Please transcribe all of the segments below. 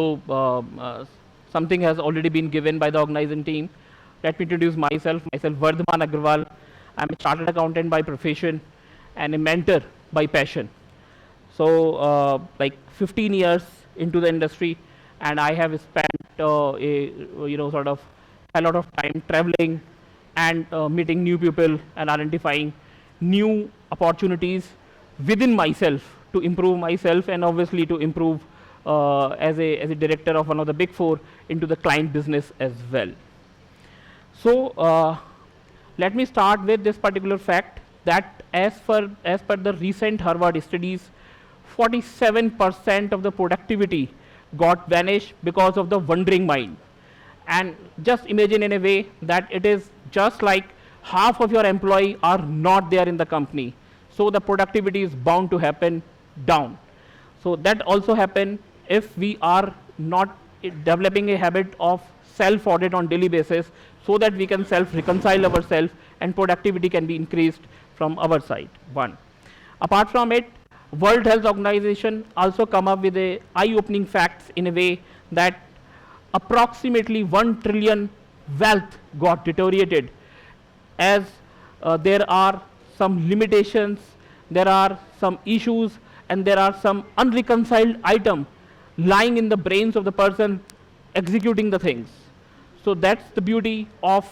though something has already been given by the organizing team, let me introduce myself. Vardhman Agarwal. I'm a chartered accountant by profession and a mentor by passion. So, like 15 years into the industry, and I have spent sort of a lot of time traveling and meeting new people and identifying new opportunities within myself to improve myself, and obviously to improve as a director of one of the big four into the client business as well. So let me start with this particular fact that as per the recent Harvard studies, 47% of the productivity got vanished because of the wandering mind. And just imagine in a way that it is just like half of your employee are not there in the company. So the productivity is bound to happen down. So that also happen if we are not developing a habit of self-audit on daily basis, so that we can self-reconcile ourselves and productivity can be increased from our side. One. Apart from it, World Health Organization also come up with a eye-opening facts in a way that approximately 1 trillion wealth got deteriorated, as there are some limitations, there are some issues, and there are some unreconciled items lying in the brains of the person executing the things. So that's the beauty of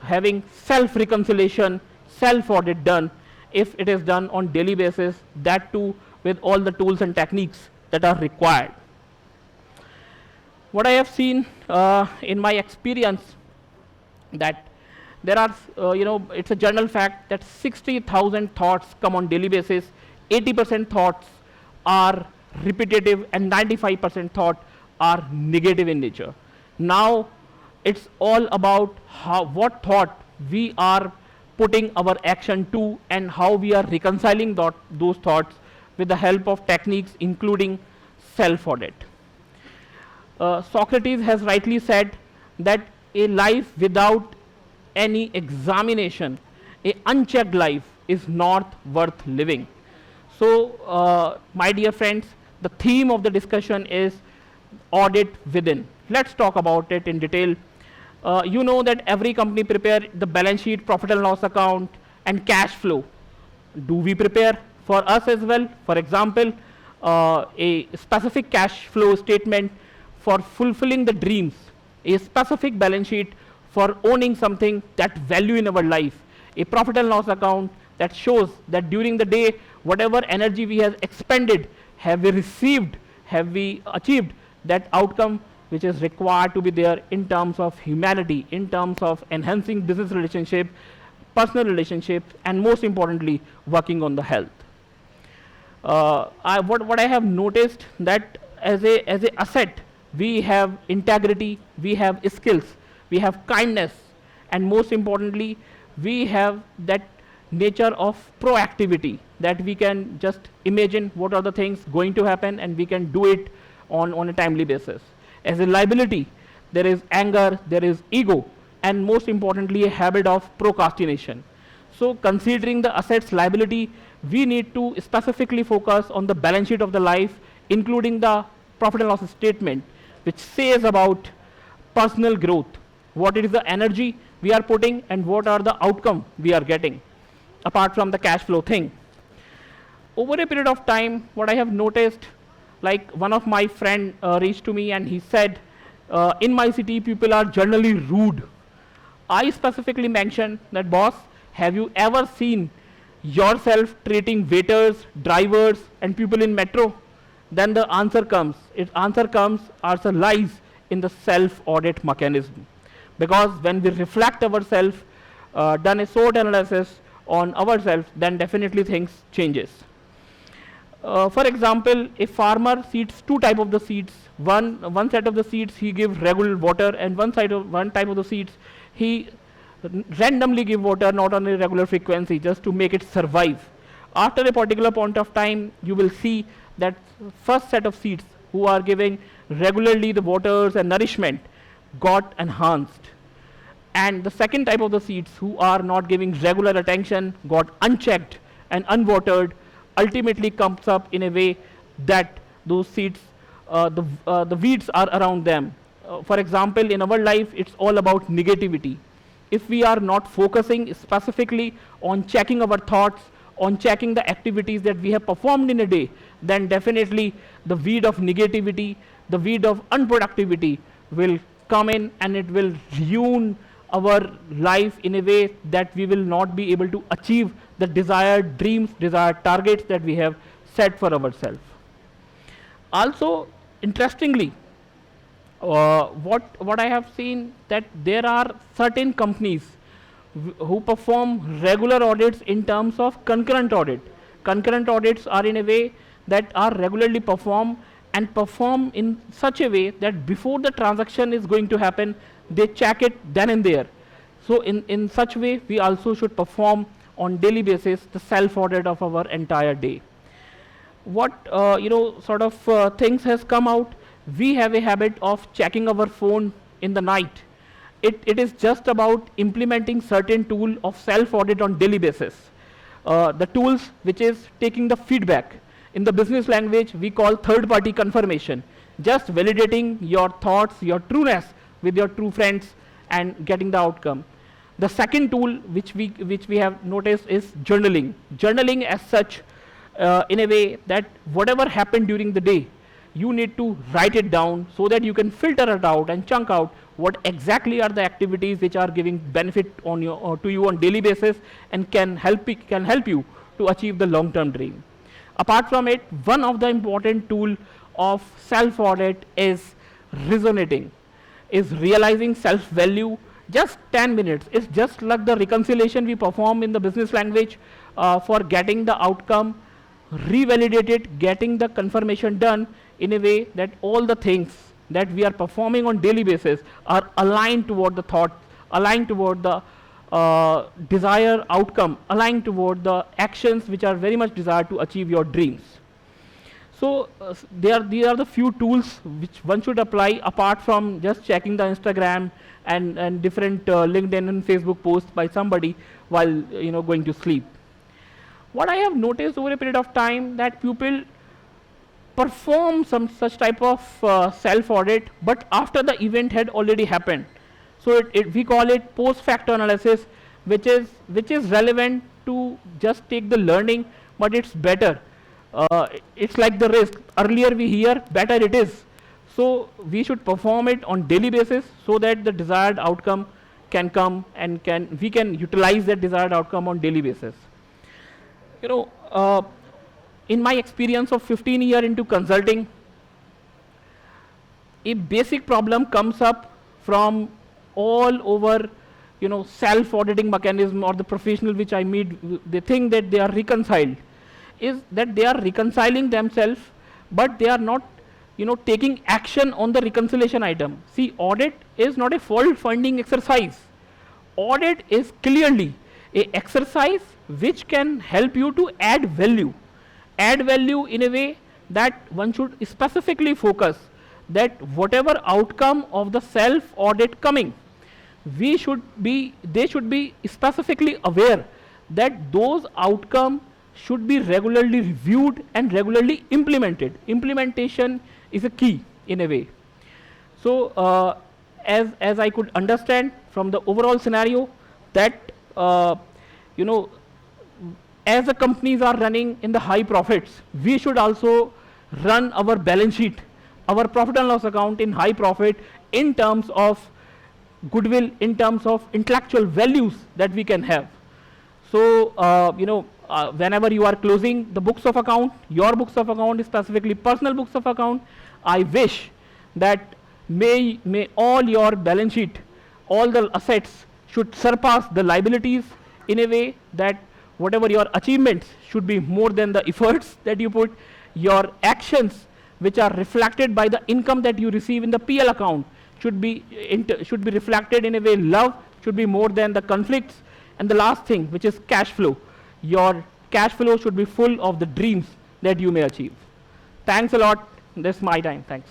having self-reconciliation, self-audit done, if it is done on daily basis, that too with all the tools and techniques that are required. What I have seen in my experience, that there are, it's a general fact that 60,000 thoughts come on daily basis, 80% thoughts are repetitive, and 95% thought are negative in nature. Now, it's all about what thought we are putting our action to, and how we are reconciling those thoughts with the help of techniques including self-audit. Socrates has rightly said that a life without any examination, a unchecked life, is not worth living. So, my dear friends, the theme of the discussion is audit within. Let's talk about it in detail. You know that every company prepare the balance sheet, profit and loss account, and cash flow. Do we prepare for us as well? For example, a specific cash flow statement for fulfilling the dreams, a specific balance sheet for owning something that value in our life, a profit and loss account that shows that during the day, whatever energy we have expended, have we received, have we achieved that outcome which is required to be there in terms of humanity, in terms of enhancing business relationship, personal relationships, and most importantly, working on the health. What I have noticed that as a asset, we have integrity, we have skills, we have kindness, and most importantly, we have that nature of proactivity, that we can just imagine what are the things going to happen, and we can do it on a timely basis. As a liability, there is anger, there is ego, and most importantly, a habit of procrastination. So considering the assets liability, we need to specifically focus on the balance sheet of the life, including the profit and loss statement, which says about personal growth, what is the energy we are putting and what are the outcome we are getting, apart from the cash flow thing. Over a period of time, what I have noticed, like one of my friend reached to me and he said, in my city, people are generally rude. I specifically mentioned that, boss, have you ever seen yourself treating waiters, drivers, and people in metro? Then the answer comes. Its answer comes also lies in the self-audit mechanism. Because when we reflect ourselves, done a SWOT analysis on ourselves, then definitely things changes. For example, a farmer seeds two type of the seeds. One set of the seeds he gives regular water, and one type of the seeds he randomly give water, not on a regular frequency, just to make it survive. After a particular point of time, you will see that first set of seeds who are giving regularly the waters and nourishment got enhanced, and the second type of the seeds who are not giving regular attention, got unchecked and unwatered, ultimately comes up in a way that those seeds the weeds are around them. For example, in our life, it's all about negativity. If we are not focusing specifically on checking our thoughts, on checking the activities that we have performed in a day, then definitely the weed of negativity, the weed of unproductivity will come in, and it will ruin our life in a way that we will not be able to achieve the desired dreams, desired targets that we have set for ourselves. Also, interestingly, what I have seen, that there are certain companies who perform regular audits in terms of concurrent audit. Concurrent audits are in a way that are regularly performed, and perform in such a way that before the transaction is going to happen, they check it then and there. So in such way, we also should perform on daily basis the self-audit of our entire day. What sort of things has come out? We have a habit of checking our phone in the night. It is just about implementing certain tool of self-audit on daily basis. The tools which is taking the feedback. In the business language, we call third-party confirmation. Just validating your thoughts, your trueness with your true friends and getting the outcome. The second tool which we have noticed is journaling. Journaling as such, in a way that whatever happened during the day, you need to write it down so that you can filter it out and chunk out what exactly are the activities which are giving benefit on your, to you on daily basis, and can help you to achieve the long-term dream. Apart from it, one of the important tool of self-audit is resonating, is realizing self-value. Just 10 minutes. It's just like the reconciliation we perform in the business language for getting the outcome revalidated, getting the confirmation done in a way that all the things that we are performing on daily basis are aligned toward the thought, aligned toward the desired outcome, aligned toward the actions which are very much desired to achieve your dreams. So these are the few tools which one should apply apart from just checking the Instagram and different LinkedIn and Facebook posts by somebody while going to sleep. What I have noticed over a period of time, that people perform some such type of self-audit, but after the event had already happened. So we call it post-factor analysis, which is relevant to just take the learning, but it's better. It's like the risk. Earlier we hear, better it is. So we should perform it on daily basis so that the desired outcome can come, and we can utilize that desired outcome on daily basis. In my experience of 15 years into consulting, a basic problem comes up from all over, self-auditing mechanism, or the professional which I meet, they think that they are reconciled, is that they are reconciling themselves, but they are not, taking action on the reconciliation item. See, audit is not a fault-finding exercise. Audit is clearly a exercise which can help you to add value in a way that one should specifically focus that whatever outcome of the self-audit coming, they should be specifically aware that those outcomes should be regularly reviewed and regularly implemented. Implementation is a key in a way. So as I could understand from the overall scenario, that as the companies are running in the high profits, we should also run our balance sheet, our profit and loss account in high profit, in terms of goodwill, in terms of intellectual values that we can have. So whenever you are closing the books of account, your books of account, specifically personal books of account, I wish that may all your balance sheet, all the assets should surpass the liabilities in a way that whatever your achievements should be more than the efforts that you put. Your actions, which are reflected by the income that you receive in the PL account, should be reflected in a way. Love should be more than the conflicts. And the last thing, which is cash flow. Your cash flow should be full of the dreams that you may achieve. Thanks a lot. This is my time. Thanks.